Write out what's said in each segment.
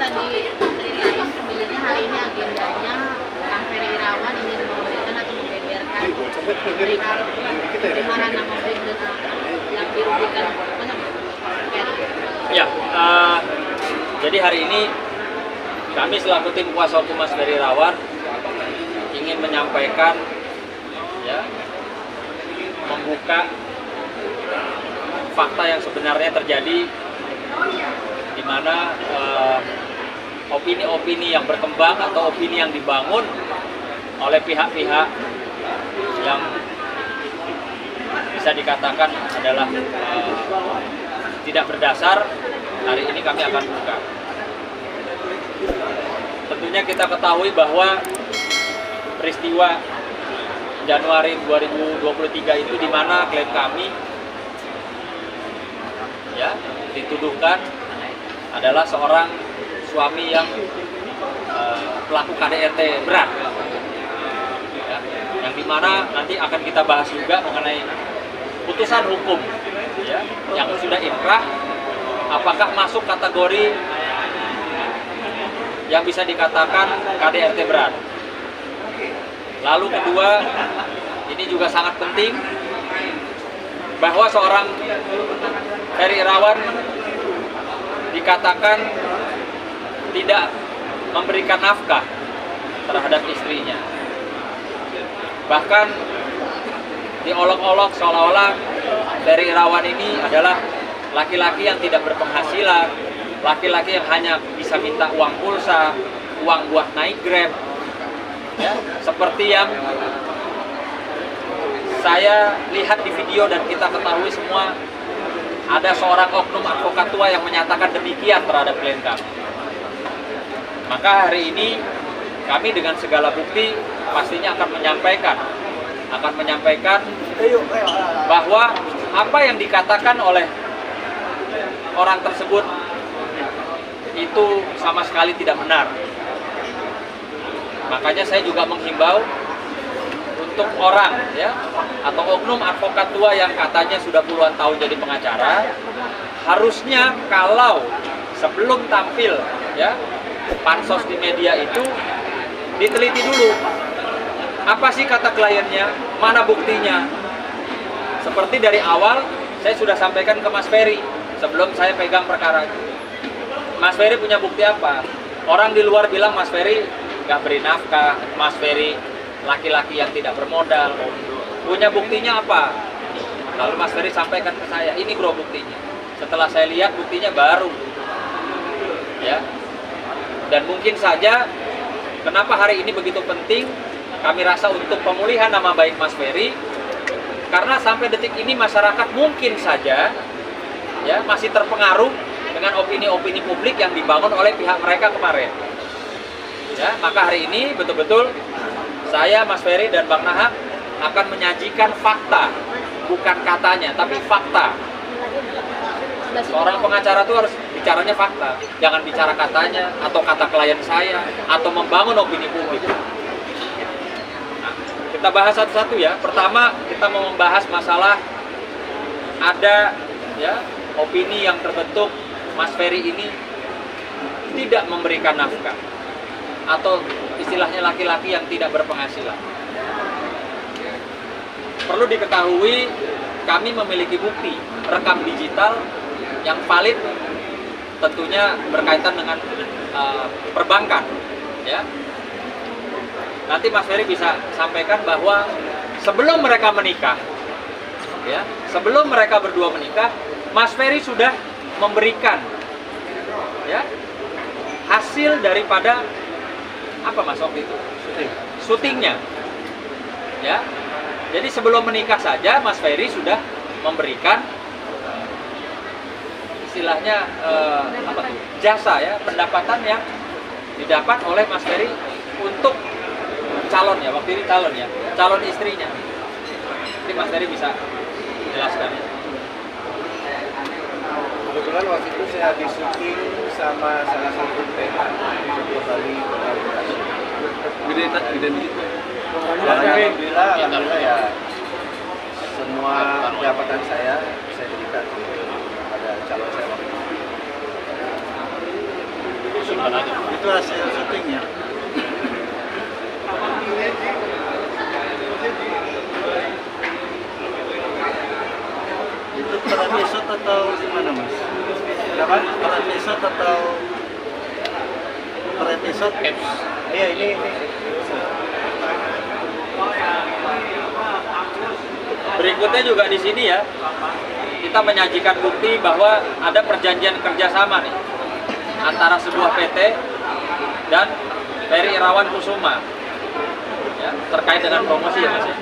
tadi ceritain sebenarnya hari ini agendanya Kang Ferry Irawan ingin memberikan atau membeberkan gimana nama baik dan yang dirugikan. Ya, jadi hari ini kami selaku tim kuasa hukum Mas Ferry Irawan ingin menyampaikan, ya, membuka fakta yang sebenarnya terjadi, di mana opini-opini yang berkembang atau opini yang dibangun oleh pihak-pihak yang bisa dikatakan adalah tidak berdasar, hari ini kami akan buka. Tentunya kita ketahui bahwa peristiwa Januari 2023 itu di mana klaim kami, ya, dituduhkan adalah seorang suami yang pelaku KDRT berat, ya, yang dimana nanti akan kita bahas juga mengenai putusan hukum, ya, yang sudah inkrah, apakah masuk kategori yang bisa dikatakan KDRT berat. Lalu kedua, ini juga sangat penting bahwa seorang Ferry Irawan dikatakan tidak memberikan nafkah terhadap istrinya. Bahkan diolok-olok seolah-olah Ferry Irawan ini adalah laki-laki yang tidak berpenghasilan, laki-laki yang hanya bisa minta uang pulsa, uang buat naik Grab, ya, seperti yang saya lihat di video dan kita ketahui semua, ada seorang oknum advokat tua yang menyatakan demikian terhadap klien kami. Maka hari ini kami dengan segala bukti pastinya akan menyampaikan bahwa apa yang dikatakan oleh orang tersebut itu sama sekali tidak benar. Makanya saya juga menghimbau untuk orang, ya, atau oknum advokat tua yang katanya sudah puluhan tahun jadi pengacara, harusnya kalau sebelum tampil, ya, pansos di media itu diteliti dulu. Apa sih kata kliennya? Mana buktinya? Seperti dari awal saya sudah sampaikan ke Mas Ferry sebelum saya pegang perkara. Mas Ferry punya bukti apa? Orang di luar bilang Mas Ferry nggak beri nafkah, Mas Ferry laki-laki yang tidak bermodal. Punya buktinya apa? Lalu Mas Ferry sampaikan ke saya, ini bro buktinya. Setelah saya lihat buktinya baru, ya. Dan mungkin saja kenapa hari ini begitu penting kami rasa untuk pemulihan nama baik Mas Ferry, karena sampai detik ini masyarakat mungkin saja, ya, masih terpengaruh dengan opini-opini publik yang dibangun oleh pihak mereka kemarin. Ya, maka hari ini betul-betul saya, Mas Ferry dan Bang Nahak akan menyajikan fakta, bukan katanya, tapi fakta. Seorang pengacara itu harus bicaranya fakta, jangan bicara katanya atau kata klien saya atau membangun opini publik. Nah, kita bahas satu-satu ya. Pertama kita mau membahas masalah ada, ya, opini yang terbentuk Mas Ferry ini tidak memberikan nafkah atau istilahnya laki-laki yang tidak berpenghasilan. Perlu diketahui kami memiliki bukti rekam digital yang valid, tentunya berkaitan dengan perbankan, ya. Nanti Mas Ferry bisa sampaikan bahwa sebelum mereka menikah, ya, sebelum mereka berdua menikah, Mas Ferry sudah memberikan, ya, hasil daripada apa Mas waktu itu? Syutingnya, ya. Jadi sebelum menikah saja Mas Ferry sudah memberikan istilahnya apa tuh? Jasa, ya, pendapatan yang didapat oleh Mas Ferry untuk calon, ya, waktu ini calon, ya, calon istrinya. Jadi Mas Ferry bisa jelaskan, ya. Kebetulan waktu itu saya habis syuting sama salah satu tema di sebuah kali kolaborasi. Gede gitu. Alhamdulillah ya, semua pendapatan saya berikan kepada calon saya waktu itu. itu hasil syutingnya. Itu per episode atau gimana mas? Kenapa? Per episode atau per episode? Iya ini. Berikutnya juga di sini ya, kita menyajikan bukti bahwa ada perjanjian kerjasama nih antara sebuah PT dan Ferry Irawan Kusuma ya, terkait dengan promosi ya mas ya.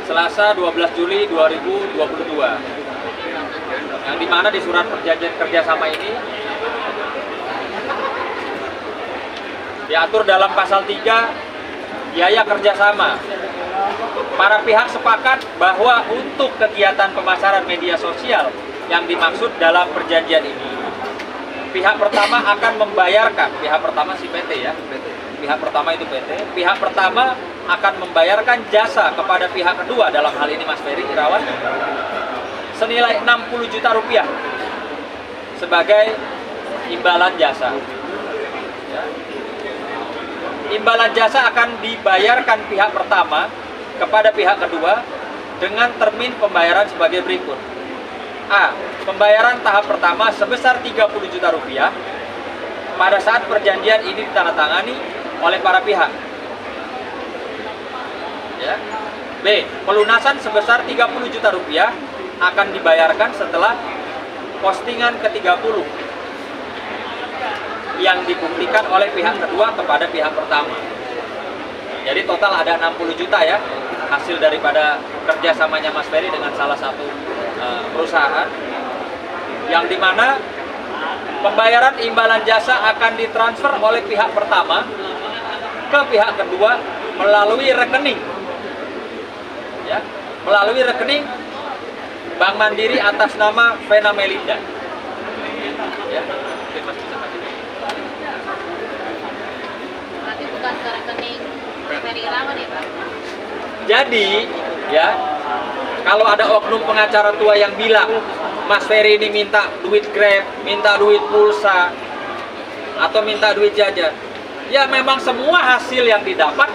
Selasa 12 Juli 2022 yang dimana di surat perjanjian kerjasama ini diatur dalam pasal 3 biaya kerjasama. Para pihak sepakat bahwa untuk kegiatan pemasaran media sosial yang dimaksud dalam perjanjian ini, pihak pertama akan membayarkan, pihak pertama si PT ya, pihak pertama itu PT, pihak pertama akan membayarkan jasa kepada pihak kedua, dalam hal ini Mas Ferry Irawan, senilai 60 juta rupiah sebagai imbalan jasa. Ya. Imbalan jasa akan dibayarkan pihak pertama kepada pihak kedua dengan termin pembayaran sebagai berikut. A. Pembayaran tahap pertama sebesar 30 juta rupiah pada saat perjanjian ini ditandatangani oleh para pihak. Ya. B. Pelunasan sebesar 30 juta rupiah akan dibayarkan setelah postingan ke-30 yang dibuktikan oleh pihak kedua kepada pihak pertama. Jadi total ada 60 juta ya hasil daripada kerjasamanya Mas Ferry dengan salah satu perusahaan, yang dimana pembayaran imbalan jasa akan ditransfer oleh pihak pertama ke pihak kedua melalui rekening, ya, melalui rekening Bank Mandiri atas nama Vena Melinda. Ya. Oke, Mas, bisa kasih. Berarti bukan ke rekening Ferry Irawan ya Pak? Jadi, ya, kalau ada oknum pengacara tua yang bilang, Mas Ferry ini minta duit Grab, minta duit pulsa, atau minta duit jajan, ya memang semua hasil yang didapat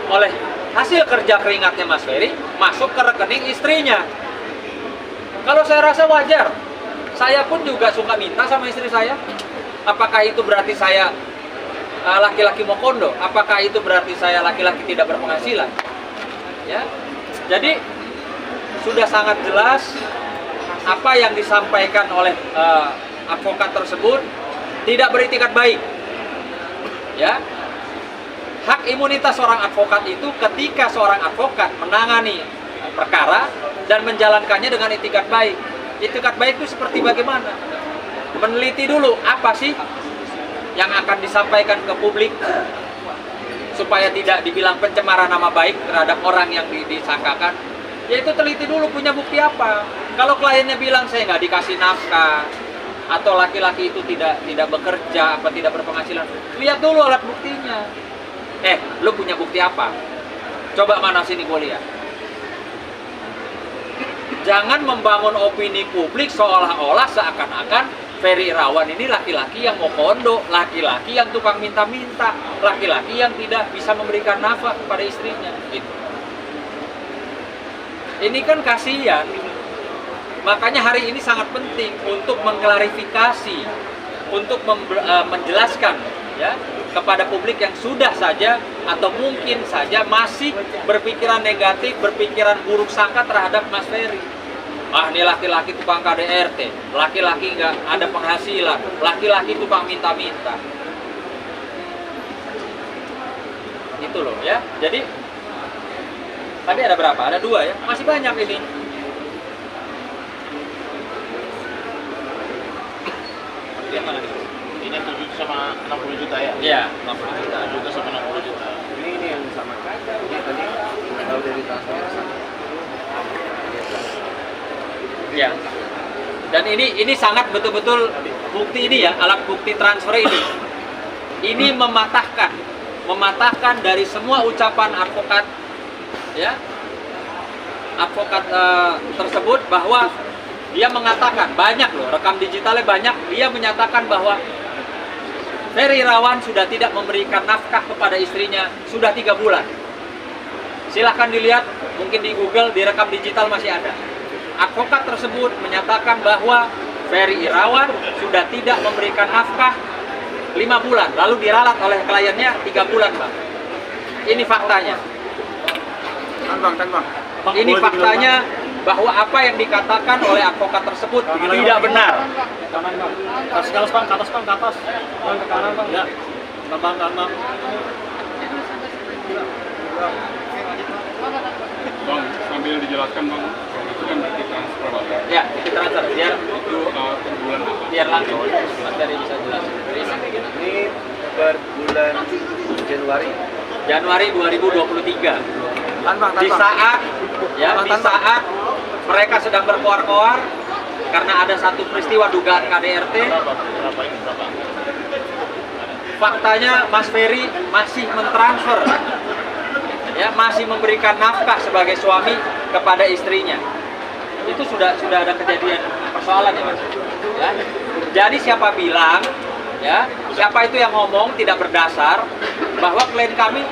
oleh hasil kerja keringatnya Mas Ferry masuk ke rekening istrinya. Kalau saya rasa wajar, saya pun juga suka minta sama istri saya. Apakah itu berarti saya laki-laki mau kondo? Apakah itu berarti saya laki-laki tidak berpenghasilan? Ya, jadi sudah sangat jelas apa yang disampaikan oleh advokat tersebut tidak beritikat baik. Ya, hak imunitas seorang advokat itu ketika seorang advokat menangani perkara dan menjalankannya dengan itikat baik. Itikat baik itu seperti bagaimana? Meneliti dulu apa sih yang akan disampaikan ke publik supaya tidak dibilang pencemaran nama baik terhadap orang yang disangkakan. Yaitu teliti dulu punya bukti apa. Kalau kliennya bilang saya nggak dikasih nafkah atau laki-laki itu tidak bekerja apa tidak berpenghasilan, lihat dulu alat buktinya. Lu punya bukti apa? Coba mana sini gue lihat. Jangan membangun opini publik seolah-olah seakan-akan Ferry Irawan ini laki-laki yang mau kondo, laki-laki yang tukang minta-minta, laki-laki yang tidak bisa memberikan nafkah kepada istrinya. Gitu. Ini kan kasihan. Makanya hari ini sangat penting untuk mengklarifikasi, untuk menjelaskan ya kepada publik yang sudah saja atau mungkin saja masih berpikiran negatif, berpikiran buruk sangka terhadap Mas Ferry. Ini laki-laki tukang KDRT, laki-laki nggak ada penghasilan, laki-laki tukang minta-minta. Itu loh ya. Jadi tadi ada berapa? Ada 2 ya. Masih banyak ini. Lihat mana nih? Ini 7 sama 60 juta ya? Iya, 60 juta. 7 juta sama 60 juta. Ini yang sama. Ini tadi kalau dari transfer sama. Ya. Dan ini sangat betul-betul bukti ini ya, alat bukti transfer ini. Ini mematahkan dari semua ucapan advokat ya. Advokat tersebut bahwa dia mengatakan banyak loh, rekam digitalnya banyak, dia menyatakan bahwa Ferry Irawan sudah tidak memberikan nafkah kepada istrinya sudah 3 bulan. Silahkan dilihat, mungkin di Google, di rekam digital masih ada. Advokat tersebut menyatakan bahwa Ferry Irawan sudah tidak memberikan nafkah 5 bulan, lalu diralat oleh kliennya 3 bulan, Bang. Ini faktanya. Ini faktanya bahwa apa yang dikatakan oleh advokat tersebut tidak benar. Kasih ke atas bang, ke atas bang, ke atas. Bang, ke kanan bang. Ya. Bang. Bang, sambil dijelaskan bang, itu kan bukti transfer bang. Ya, itu transfer biar Itu per bulan apa? biar langsung Mas Ferry bisa jelasin. Ini per bulan Januari 2023. Di saat mereka sedang berkoar-koar karena ada satu peristiwa dugaan KDRT. Berapa ini berapa? Faktanya Mas Ferry masih mentransfer, ya, masih memberikan nafkah sebagai suami kepada istrinya. Itu sudah ada kejadian persoalan ya, Mas. Ya. Jadi siapa bilang, ya, siapa itu yang ngomong tidak berdasar bahwa klien kami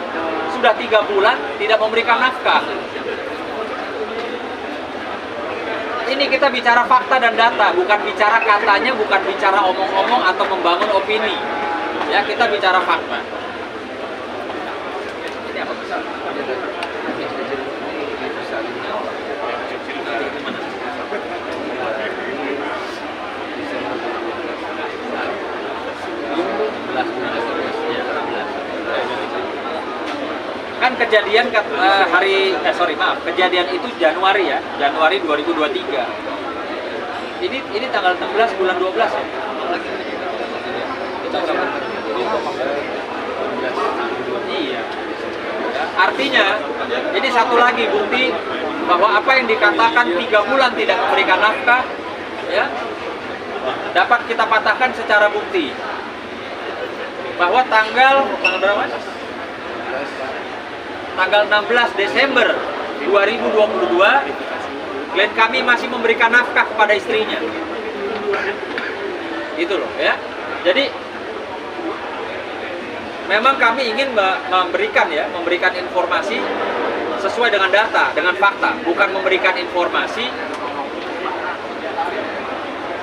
sudah 3 bulan tidak memberikan nafkah. Ini kita bicara fakta dan data, bukan bicara katanya, bukan bicara omong-omong atau membangun opini. Ya, kita bicara fakta. Ini apa besar? Kan kejadian kejadian itu Januari ya, Januari 2023. Ini tanggal 16 bulan 12 ya. Iya. Ya, artinya ini satu lagi bukti bahwa apa yang dikatakan 3 bulan tidak memberikan nafkah, ya, dapat kita patahkan secara bukti. Bahwa tanggal berapa? Tanggal 16 Desember 2022, klien kami masih memberikan nafkah kepada istrinya. Itu loh ya. Jadi memang kami ingin memberikan informasi sesuai dengan data, dengan fakta, bukan memberikan informasi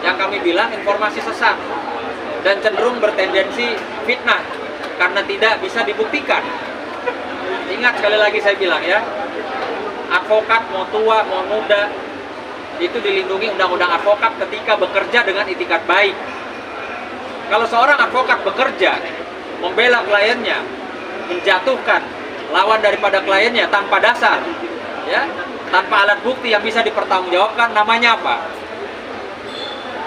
yang kami bilang informasi sesat dan cenderung bertendensi fitnah karena tidak bisa dibuktikan. Ingat sekali lagi saya bilang ya, advokat mau tua mau muda itu dilindungi undang-undang advokat ketika bekerja dengan itikat baik. Kalau seorang advokat bekerja membela kliennya, menjatuhkan lawan daripada kliennya tanpa dasar, ya, tanpa alat bukti yang bisa dipertanggungjawabkan, namanya apa?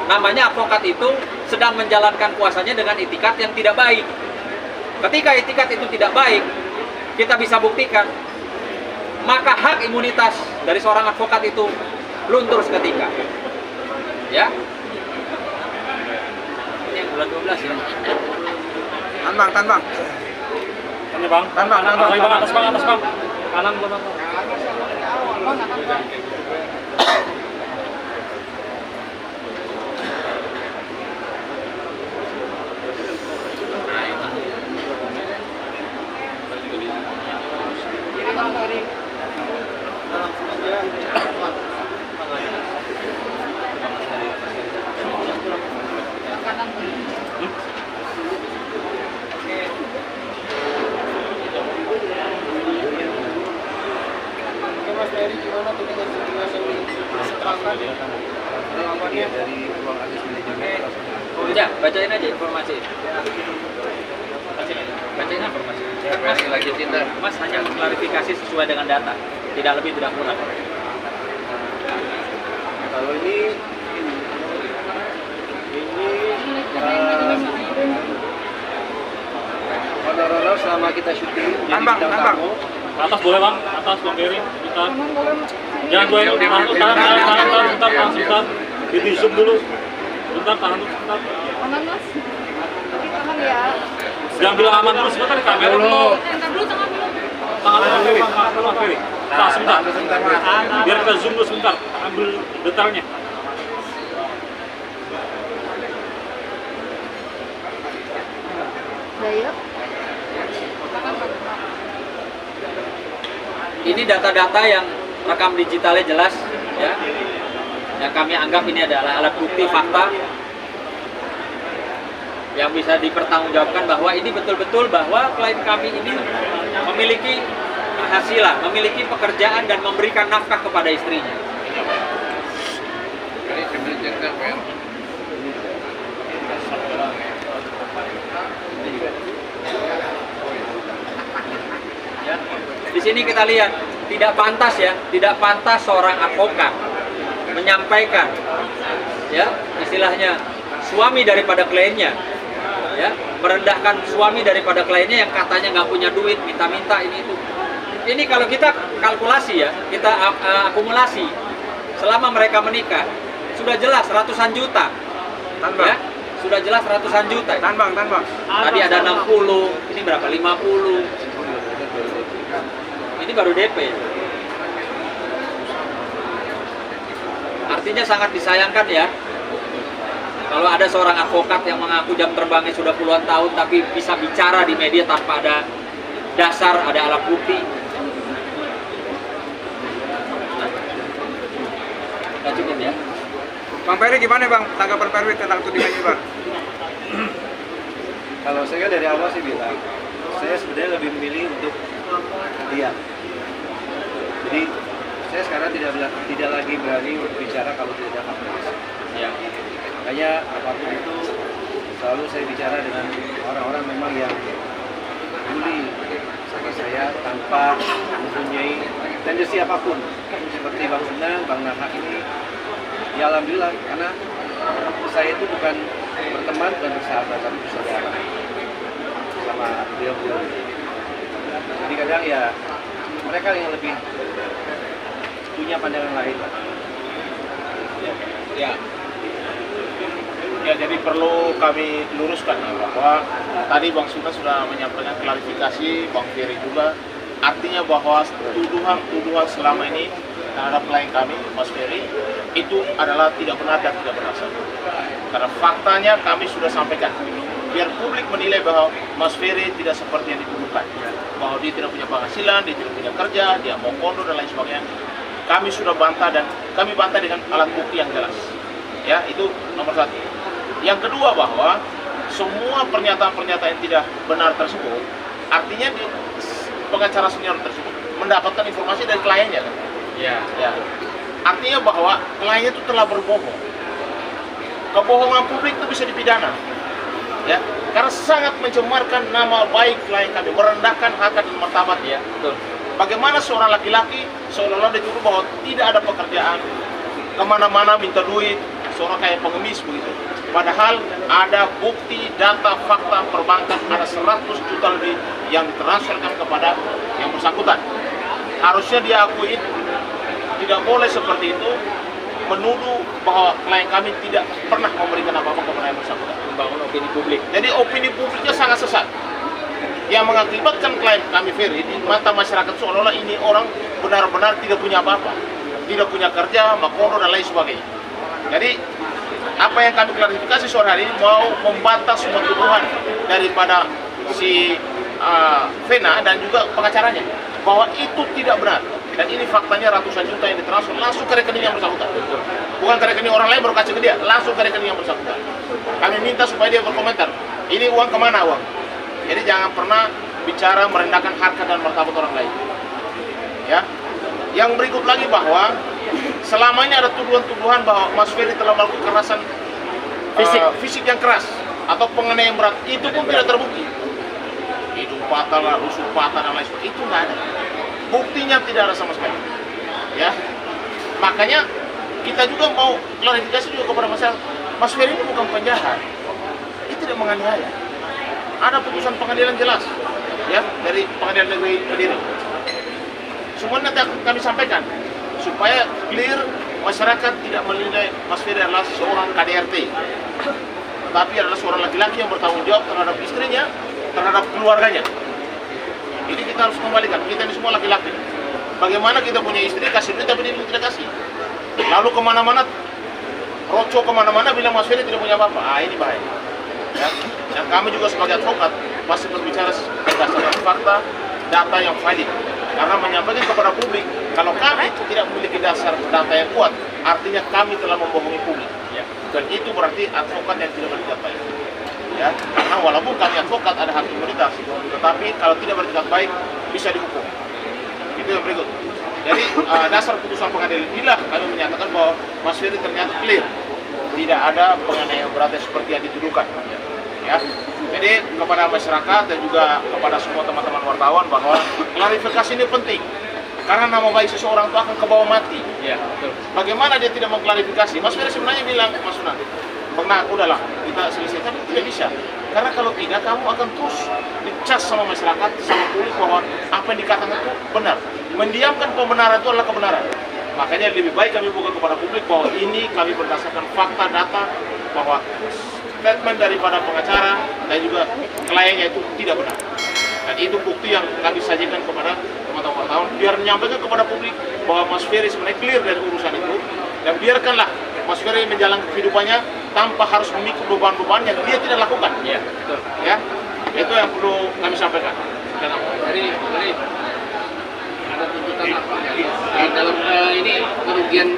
Namanya advokat itu sedang menjalankan kuasanya dengan itikat yang tidak baik. Ketika itikat itu tidak baik, kita bisa buktikan, maka hak imunitas dari seorang advokat itu luntur seketika. Ya. Ini yang bulan 12 ya. Tan bang. Ini bang. Tan bang. Atas bang. Kanan bang. Ya, bacain aja informasi. Bacain informasi. Mas lanjutin dah. Mas hanya mengklarifikasi sesuai dengan data, tidak lebih tidak kurang. Kalau ini honor selama kita syuting. Tambang. Atas boleh bang, atas bang Ferry, bentar. Jangan gue tahan, di zoom dulu. Bentar, tahan dulu sebentar. Aman mas, tahan ya. Jangan bilang aman dulu sebentar di kamera dulu. Tangan dulu. Tangan dulu bang Ferry. Tahan sebentar. Biar kita zoom dulu sebentar, ambil detailnya. Ini data-data yang rekam digitalnya jelas, ya. Yang kami anggap ini adalah alat bukti fakta yang bisa dipertanggungjawabkan bahwa ini betul-betul bahwa klien kami ini memiliki penghasilan, memiliki pekerjaan dan memberikan nafkah kepada istrinya. Ya. Di sini kita lihat tidak pantas ya, tidak pantas seorang advokat menyampaikan ya istilahnya suami daripada kliennya, ya merendahkan suami daripada kliennya yang katanya nggak punya duit, minta-minta ini itu. Ini kalau kita kalkulasi ya, kita akumulasi selama mereka menikah sudah jelas ratusan juta, ya sudah jelas ratusan juta. Bang. Tadi ada 60, ini berapa? 50. Ini baru DP. Artinya sangat disayangkan ya, kalau ada seorang advokat yang mengaku jam terbangnya sudah puluhan tahun tapi bisa bicara di media tanpa ada dasar, ada alat bukti. Nah, cukup ya. Bang Ferry gimana Bang tanggapan Ferry tentang tudingan ini Bang? Kalau saya dari awal sih bilang, saya sebenarnya lebih memilih untuk diam. Jadi saya sekarang tidak lagi berani berbicara kalau tidak ada fakta. Ya. Makanya apapun itu selalu saya bicara dengan orang-orang memang yang peduli sama saya tanpa mempunyai tendensi apapun. Seperti Bang Senang, Bang Nahak ini, ya alhamdulillah karena saya itu bukan berteman dan bersahabat, tapi bersaudara sama beliau-beliau. Jadi kadang ya mereka yang lebih punya pandangan lain. Ya. Ya, jadi perlu kami luruskan ya, bahwa tadi Bang Suna sudah menyampaikan klarifikasi, Bang Ferry juga, artinya bahwa tuduhan selama ini terhadap klien kami, Mas Ferry, itu adalah tidak benar dan tidak berdasar. Karena faktanya kami sudah sampaikan, biar publik menilai bahwa Mas Ferry tidak seperti yang dituduhkan, bahwa dia tidak punya penghasilan, dia tidak punya kerja, dia mau kondo dan lain sebagainya. Kami sudah bantah dan kami bantah dengan alat bukti yang jelas. Ya, itu nomor satu. Yang kedua bahwa semua pernyataan-pernyataan yang tidak benar tersebut, artinya pengacara senior tersebut mendapatkan informasi dari kliennya kan? Ya. Ya. Artinya bahwa kliennya itu telah berbohong. Kebohongan publik itu bisa dipidana. Ya, karena sangat mencemarkan nama baik klien kami, merendahkan harkat dan martabat ya. Betul. Bagaimana seorang laki-laki seolah-olah dituduh bahwa tidak ada pekerjaan, kemana-mana minta duit, seorang kayak pengemis begitu. Padahal ada bukti, data, fakta perbankan ada 100 juta lebih yang ditransferkan kepada yang bersangkutan. Harusnya diakui itu. Tidak boleh seperti itu menuduh bahwa klien kami tidak pernah memberikan apa-apa kepada yang bersangkutan. Membangun opini publik. Jadi opini publiknya sangat sesat. Yang mengakibatkan klien kami Ferry di mata masyarakat seolah-olah ini orang benar-benar tidak punya apa-apa, tidak punya kerja, makono dan lain sebagainya. Jadi apa yang kami klarifikasi sore hari ini mau membantah semua tuduhan daripada si Vena dan juga pengacaranya bahwa itu tidak benar dan ini faktanya ratusan juta yang ditransfer langsung ke rekening yang bersangkutan, bukan ke rekening orang lain baru kasih ke dia, langsung ke rekening yang bersangkutan. Kami minta supaya dia berkomentar ini uang kemana uang. Jadi jangan pernah bicara merendahkan harkat dan martabat orang lain. Ya. Yang berikut lagi bahwa selama ini ada tuduhan-tuduhan bahwa Mas Ferry telah melakukan kekerasan fisik yang keras atau penganiayaan berat. Itu pun tidak terbukti. Hidung patah, rusuk patah dan lain sebagainya. Itu nggak ada. Buktinya tidak ada sama sekali. Ya. Makanya kita juga mau klarifikasi juga kepada masyarakat. Mas Ferry ini bukan penjahat. Dia tidak menganiaya. Ada putusan pengadilan jelas ya dari Pengadilan Negeri Kediri. Semua nanti akan kami sampaikan supaya clear, masyarakat tidak menilai Mas Ferry adalah seorang KDRT, tetapi adalah seorang laki-laki yang bertanggung jawab terhadap istrinya, terhadap keluarganya. Ini kita harus kembalikan, kita ini semua laki-laki. Bagaimana kita punya istri, kasih duit tapi dia tidak kasih. Lalu kemana-mana, roco kemana-mana bilang Mas Ferry tidak punya apa-apa. Ini bahaya. Ya. Dan kami juga sebagai advokat masih berbicara berdasarkan fakta, data yang valid. karena menyampaikan kepada publik kalau kami tidak memiliki dasar data yang kuat, artinya kami telah membohongi publik. Dan itu berarti advokat yang tidak bertindak baik. Ya, karena walaupun kami advokat ada hak imunitas, tetapi kalau tidak bertindak baik bisa dihukum. Itu yang berikut. Jadi dasar putusan pengadilan inilah kami menyatakan bahwa Mas Ferry ternyata clear, tidak ada penganiayaan berat seperti yang dituduhkan. Ya, jadi kepada masyarakat dan juga kepada semua teman-teman wartawan bahwa klarifikasi ini penting. Karena nama baik seseorang itu akan kebawa mati. Ya, betul. Bagaimana dia tidak mengklarifikasi? Mas Ferry sebenarnya bilang, Mas Sunan, pernah, udahlah, kita selesaikan, tidak bisa. Karena kalau tidak, kamu akan terus dicas sama masyarakat, sama publik bahwa apa yang dikatakan itu benar. Mendiamkan pembenaran itu adalah kebenaran. Makanya lebih baik kami buka kepada publik bahwa ini kami berdasarkan fakta, data, bahwa statement daripada pengacara dan juga kliennya itu tidak benar. Dan itu bukti yang kami sajikan kepada teman-teman wartawan biar menyampaikan kepada publik bahwa Mas Ferry sebenarnya clear dari urusan itu, dan biarkanlah Mas Ferry menjalankan kehidupannya tanpa harus memikul beban-beban yang dia tidak lakukan. Iya, betul. Ya, itu yang perlu kami sampaikan. Dan Dari ada tuntutan apa dalam ini kerugian